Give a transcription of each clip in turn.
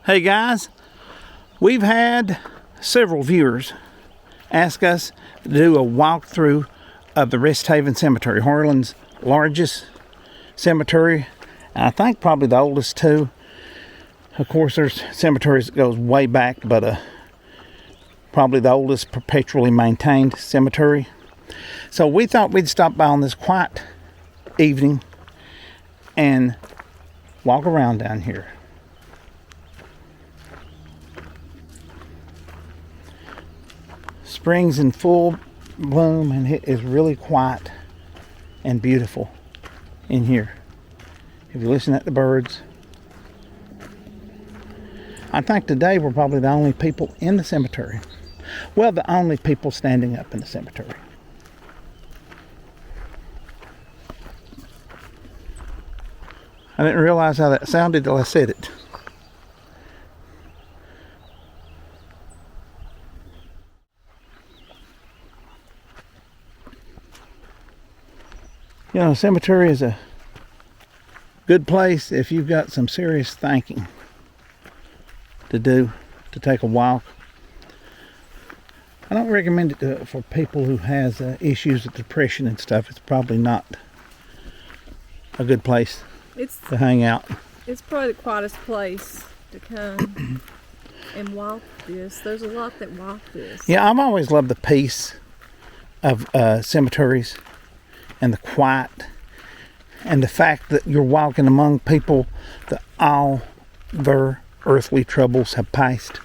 Hey guys, we've had several viewers ask us to do a walkthrough of the Resthaven Cemetery, Harlan's largest cemetery, and I think probably the oldest too. Of course, there's cemeteries that goes way back, but probably the oldest perpetually maintained cemetery. So we thought we'd stop by on this quiet evening and walk around down here. Spring's in full bloom and it is really quiet and beautiful in here. If you listen to the birds. I think today we're probably the only people in the cemetery. Well, the only people standing up in the cemetery. I didn't realize how that sounded till I said it. You know, a cemetery is a good place if you've got some serious thinking to do, to take a walk. I don't recommend it for people who has issues with depression and stuff. It's probably not a good place to hang out. It's probably the quietest place to come and walk this. There's a lot that walk this. Yeah, I've always loved the peace of cemeteries and the quiet and the fact that you're walking among people that all their earthly troubles have passed.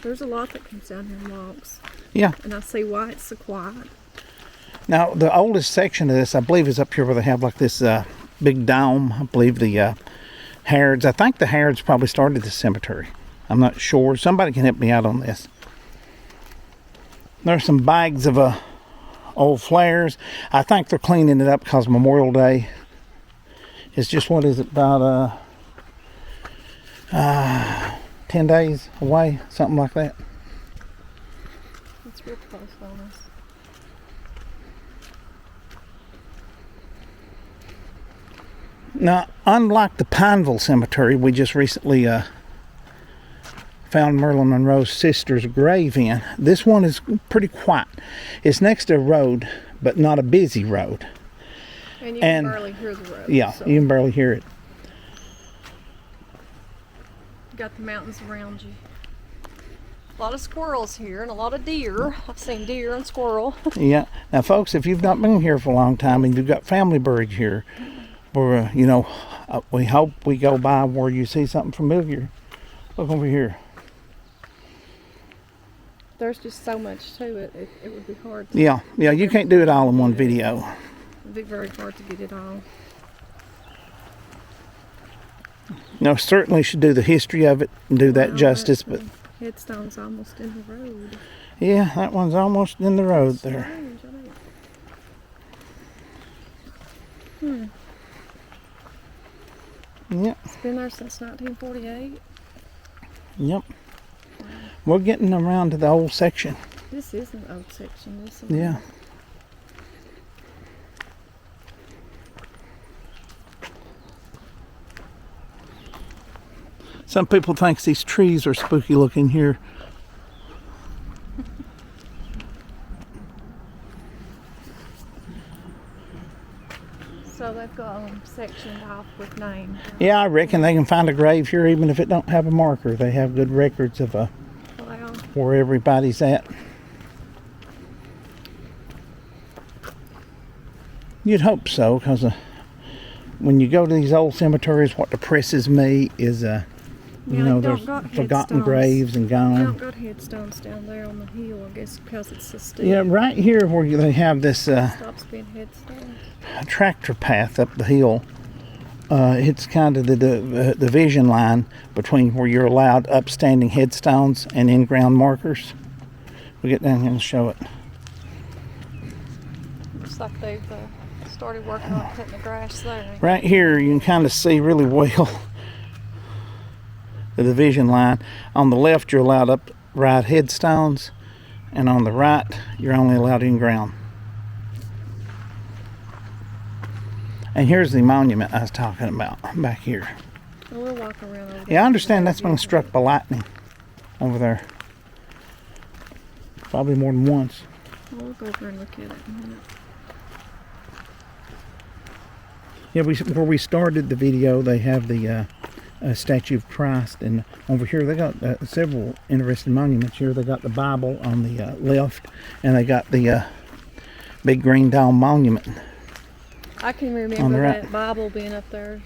There's a lot that comes down here and walks. Yeah. And I see why it's so quiet. Now, the oldest section of this, I believe, is up here where they have like this big dome. I believe the Harrods. I think the Harrods probably started the cemetery. I'm not sure. Somebody can help me out on this. There's some bags of old flares. I think they're cleaning it up because Memorial Day is just, what is it, about 10 days away, something like that. It's real close on us. Now, unlike the Pineville Cemetery we just recently found Marilyn Monroe's sister's grave in, this one is pretty quiet. It's next to a road, but not a busy road. And you can barely hear the road. Yeah, so you can barely hear it. Got the mountains around you. A lot of squirrels here and a lot of deer. I've seen deer and squirrel. Yeah. Now, folks, if you've not been here for a long time and you've got family buried here, or we hope we go by where you see something familiar. Look over here. There's just so much to it. It would be hard to... Yeah, you can't do it all in one video. It would be very hard to get it all. No, certainly should do the history of it and do that justice, but... Headstone's almost in the road. Yeah, that one's almost in the road there. Strange, isn't it? Yep. It's been there since 1948. Yep. We're getting around to the old section. This is an old section, isn't it? Yeah. Some people think these trees are spooky looking here. So they've got them sectioned off with names. Yeah, I reckon they can find a grave here even if it don't have a marker. They have good records of where everybody's at. You'd hope so, because when you go to these old cemeteries, what depresses me is there's forgotten graves and gone. They don't got headstones down there on the hill, I guess, because it's so steep. Yeah, right here where they have this stops being headstones. Tractor path up the hill. It's kind of the division line between where you're allowed upstanding headstones and in-ground markers. We'll get down here and show it. Looks like they've started working on cutting the grass there. Right here you can kind of see really well the division line. On the left you're allowed upright headstones, and on the right you're only allowed in-ground. And here's the monument I was talking about back here. We'll walk around over there. Yeah, I understand that's been struck by lightning over there. Probably more than once. We'll go over and look at it in a minute. Yeah, where we started the video, they have the statue of Christ, and over here they got several interesting monuments. Here they got the Bible on the left, and they got the big green dome monument. I can remember that Bible being up there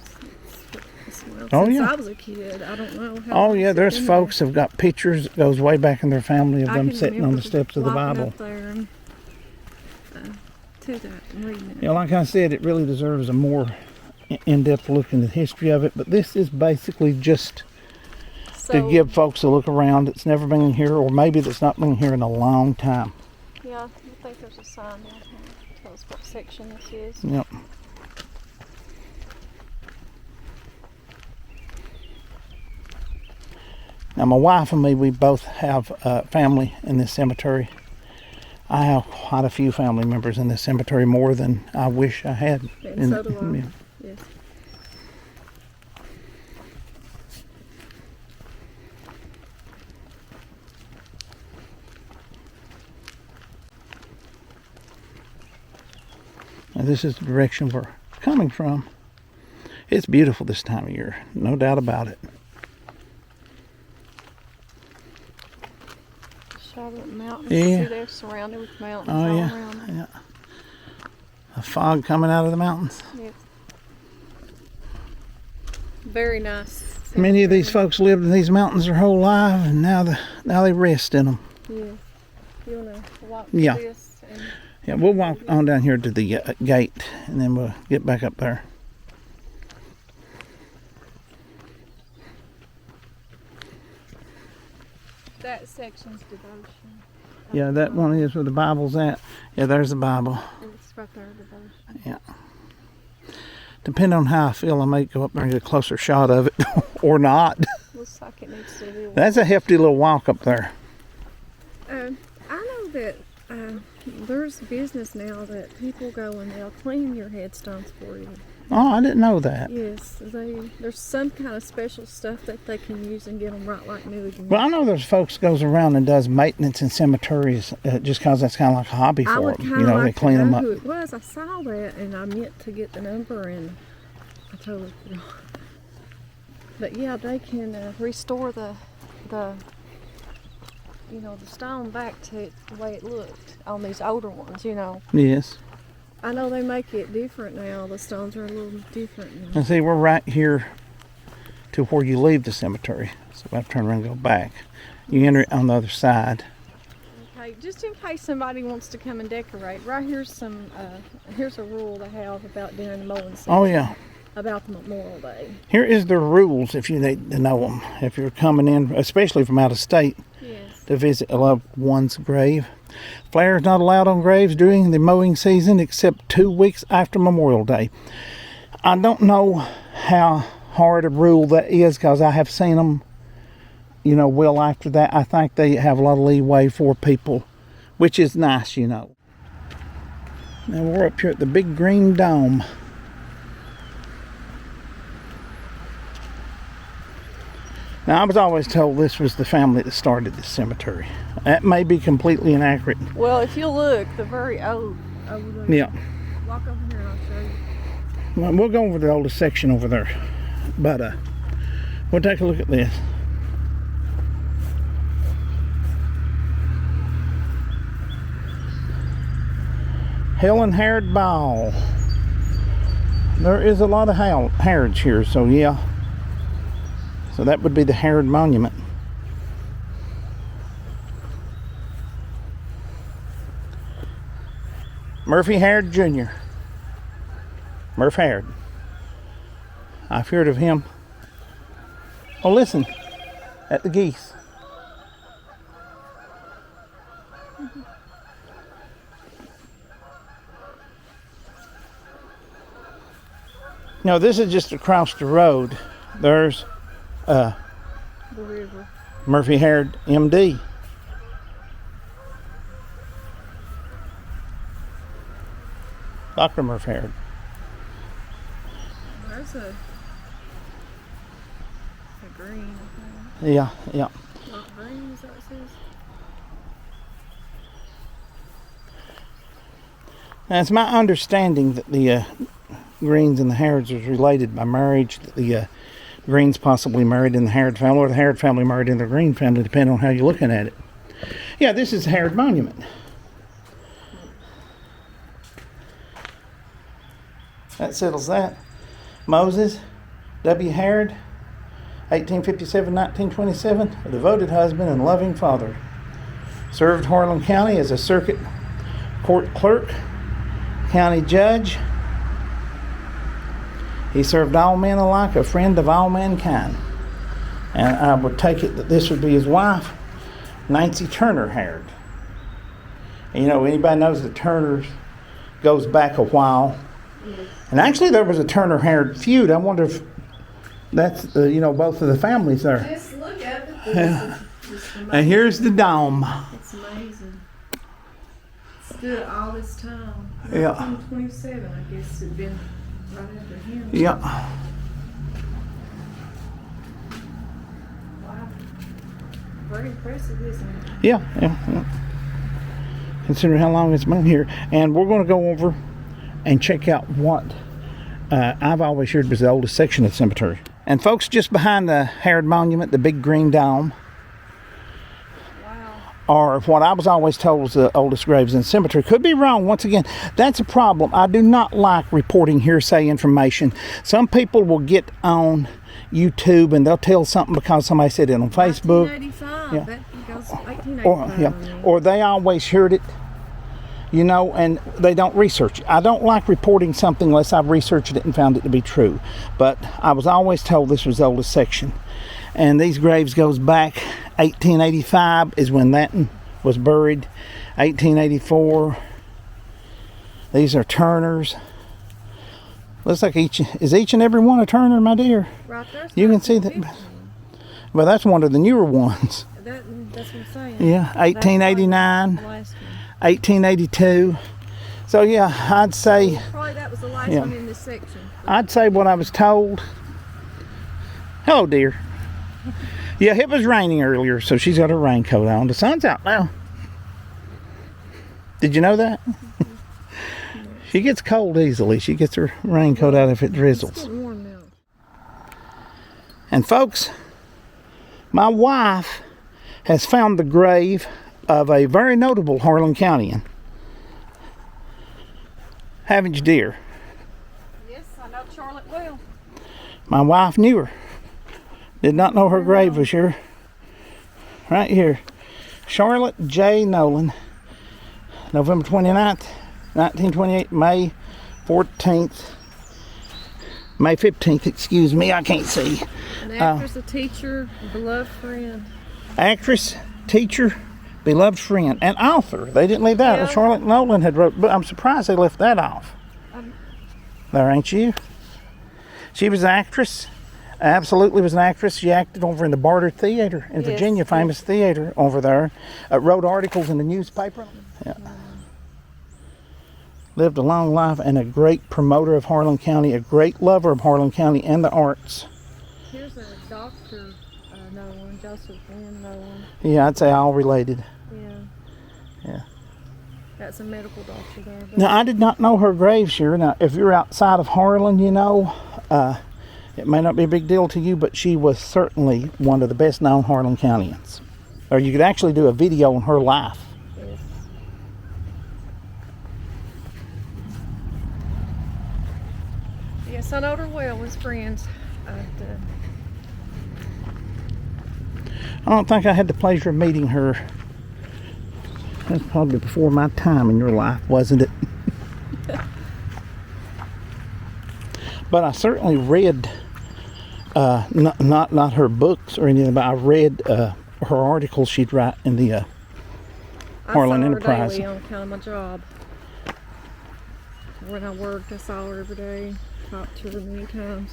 since I was a kid. I don't know how. Oh yeah, there's folks have got pictures that goes way back in their family of them sitting on the steps of the Bible. Up there and, to that and reading it. Yeah, like I said, it really deserves a more in-depth look into the history of it, but this is basically just to give folks a look around that's never been here, or maybe that's not been here in a long time. Yeah, I think there's a sign down here. Tell us what section this is. Yep. Now my wife and me, we both have family in this cemetery. I have quite a few family members in this cemetery, more than I wish I had. And so do I. Yeah. Yes. Now this is the direction we're coming from. It's beautiful this time of year, no doubt about it. Charlotte Mountains. Yeah. See, they're surrounded with mountains all around them. Yeah. A fog coming out of the mountains. Yes. Very nice. Many of these folks lived in these mountains their whole life, and now they rest in them. Yeah. You want to walk Yeah. this? And Yeah, we'll walk on down here to the gate, and then we'll get back up there. that section's devotion. Yeah, that one is where the Bible's at. Yeah, there's the Bible. And it's right there, devotion. Yeah. Depending on how I feel, I may go up there and get a closer shot of it, or not. Looks like it needs to be. That's a hefty little walk up there. I know that there's business now that people go and they'll clean your headstones for you. Oh, I didn't know that. Yes, there's some kind of special stuff that they can use and get them right like new again. Well, I know there's folks goes around and does maintenance in cemeteries just because that's kind of like a hobby for them. You know, they clean them up. Who it was. I saw that and I meant to get the number and I totally forgot. But yeah, they can restore the stone back to the way it looked on these older ones. You know. Yes. I know they make it different now. The stones are a little different now. And see, we're right here to where you leave the cemetery. So I have to turn around and go back. You enter it on the other side. Okay, just in case somebody wants to come and decorate, right here's here's a rule they have about during the mowing season. Oh yeah. About the Memorial Day. Here is the rules if you need to know them. If you're coming in, especially from out of state, Yes. to visit a loved one's grave. Flare is not allowed on graves during the mowing season except 2 weeks after Memorial Day. I don't know how hard a rule that is because I have seen them, well after that. I think they have a lot of leeway for people, which is nice, Now we're up here at the big green dome. Now, I was always told this was the family that started this cemetery. That may be completely inaccurate. Well, if you look, the very old over there. Yeah. Walk over here and I'll show you. Well, we'll go over the oldest section over there. But we'll take a look at this. Helen Harrod Ball. There is a lot of Harrods here, so yeah. So that would be the Harrod Monument. Murphy Harrod Jr. Murph Harrod. I've heard of him. Oh, listen, at the geese. No, this is just across the road. There's the river. Murphy Harrod, MD. Dr. Murph Harrod. There's green, I think. Yeah, yeah. Not green, is that what it says? Now, it's my understanding that the Greens and the Harrods was related by marriage. That the Greens possibly married in the Harrod family, or the Harrod family married in the Green family, depending on how you're looking at it. Yeah, this is the Harrod Monument. That settles that. Moses W. Harrod, 1857-1927, a devoted husband and loving father. Served Harlan County as a circuit court clerk, county judge. He served all men alike, a friend of all mankind. And I would take it that this would be his wife, Nancy Turner Harrod. And you know, anybody knows the Turners goes back a while. And actually there was a Turner Harrod feud. I wonder if that's, you know, both of the families there. Just look at it. Yeah. And here's the dome. It's amazing. Stood all this time. Yeah. 1927, I guess it'd been right after him. Yeah. Wow. Very impressive, isn't it? Yeah. Considering how long it's been here. And we're going to go over and check out what I've always heard was the oldest section of the cemetery. And folks, just behind the Harrod Monument, the big green dome, are what I was always told was the oldest graves in the cemetery. Could be wrong. Once again, that's a problem. I do not like reporting hearsay information. Some people will get on YouTube and they'll tell something because somebody said it on Facebook. 1985. Yeah. That goes 1885. Or they always heard it, you know, and they don't research it. I don't like reporting something unless I've researched it and found it to be true. But I was always told this was the oldest section. And these graves goes back 1885 is when that was buried. 1884. These are Turners. Looks like each and every one a Turner, my dear. Right there. You can see that. Well, that's one of the newer ones. That's what I'm saying. Yeah, 1889, Last one. 1882. So yeah, I'd say. Probably that was the last one in this section. I'd say what I was told. Hello, dear. Yeah, it was raining earlier, so she's got her raincoat on. The sun's out now. Did you know that? She gets cold easily. She gets her raincoat out if it drizzles. It's getting warm now. And folks, my wife has found the grave of a very notable Harlan Countyan. Haven't you, dear? Yes, I know Charlotte well. My wife knew her. Did not know her grave was here. Right here. Charlotte J. Nolan. November 29th, 1928, May 14th. May 15th, excuse me, I can't see. An actress, a teacher, a beloved friend. Actress, teacher, beloved friend, and author. They didn't leave that. Yeah. Charlotte Nolan had wrote, but I'm surprised they left that off. There, ain't you? She was an actress. Absolutely was an actress. She acted over in the Barter Theater in Virginia, famous theater over there. Wrote articles in the newspaper. Yeah. Lived a long life and a great promoter of Harlan County, a great lover of Harlan County and the arts. Here's a doctor, Nolan, Joseph N. Nolan. Yeah, I'd say all related. Yeah. Yeah. That's a medical doctor there. Now, I did not know her grave, sure. Now, if you're outside of Harlan, you know, it may not be a big deal to you, but she was certainly one of the best known Harlan Countyans. Or you could actually do a video on her life. Yes. Yes, I know her well as friends. I don't think I had the pleasure of meeting her. That's probably before my time in your life, wasn't it? But I certainly read, not her books or anything, but I read her articles she'd write in the Harlan Enterprise. I saw her daily on account of my job. When I worked, I saw her every day. Talked to her many times.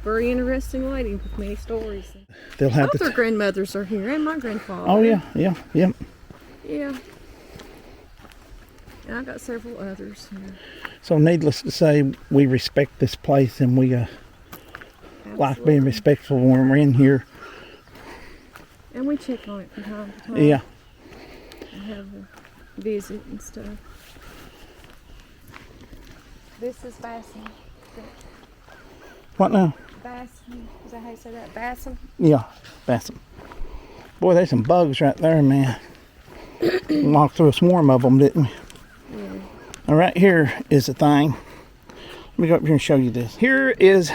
Very interesting lady with many stories. They'll have both her grandmothers are here, and my grandfather. Oh yeah. Yeah. And I got several others here. So needless to say, we respect this place, and we like being respectful when we're in here. And we check on it from time to time. Yeah. And have a visit and stuff. This is Bassam. What now? Bassam. Is that how you say that? Bassam? Yeah, Bassam. Boy, there's some bugs right there, man. We walked through a swarm of them, didn't we? Yeah. Now, right here is the thing. Let me go up here and show you this. Here is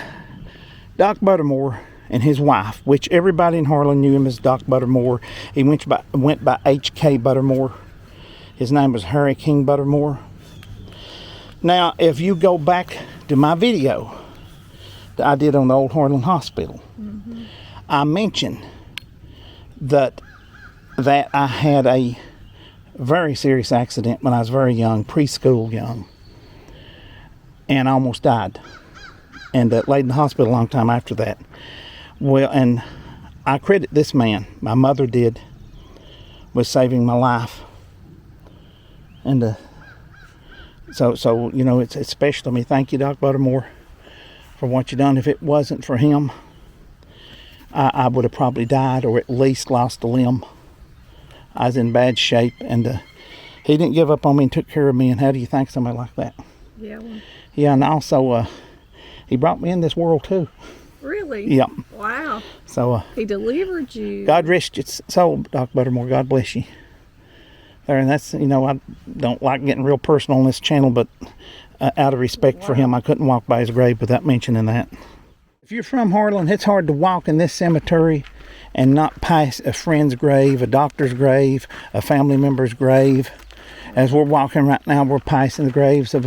Doc Buttermore and his wife, which everybody in Harlan knew him as Doc Buttermore. He went by H.K. Buttermore. His name was Harry King Buttermore. Now, if you go back to my video that I did on the old Harlan Hospital, I mentioned that I had a very serious accident when I was very young, preschool young, and I almost died, and laid in the hospital a long time after that. Well, and I credit this man, my mother did, with saving my life. And so you know, it's special to me. Thank you, Doc Buttermore, for what you done. If it wasn't for him, I would have probably died, or at least lost a limb. I was in bad shape, and he didn't give up on me and took care of me. And how do you thank somebody like that? Yeah. Well, Yeah, and also he brought me in this world too. really? Yeah. Wow. So He delivered you. God rest your soul, Doc Buttermore. God bless you. There, and that's, you know, I don't like getting real personal on this channel, but out of respect for him, I couldn't walk by his grave without mentioning that. If you're from Harlan, it's hard to walk in this cemetery and not pass a friend's grave, a doctor's grave, a family member's grave. As we're walking right now, we're passing the graves of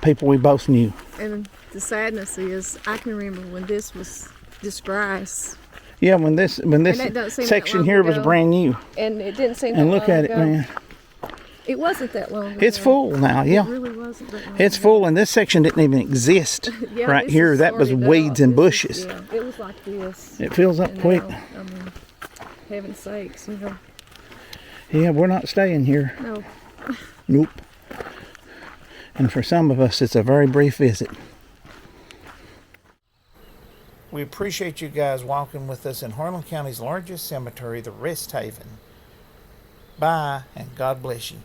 people we both knew. And the sadness is, I can remember when this was disgrace. Yeah, when this that don't seem that section long here was ago. brand new. And it didn't seem And that look long at it, ago. man. It wasn't that long ago. It's full now, yeah. It really wasn't that long It's ago. full, and this section didn't even exist. Yeah, right this here, is that was started weeds out. and This bushes. is- yeah, it was like this. It fills up And quick. now, I mean, heaven's sakes, you know. Yeah, we're not staying here. No. Nope. And for some of us, it's a very brief visit. We appreciate you guys walking with us in Harlan County's largest cemetery, the Resthaven. Bye, and God bless you.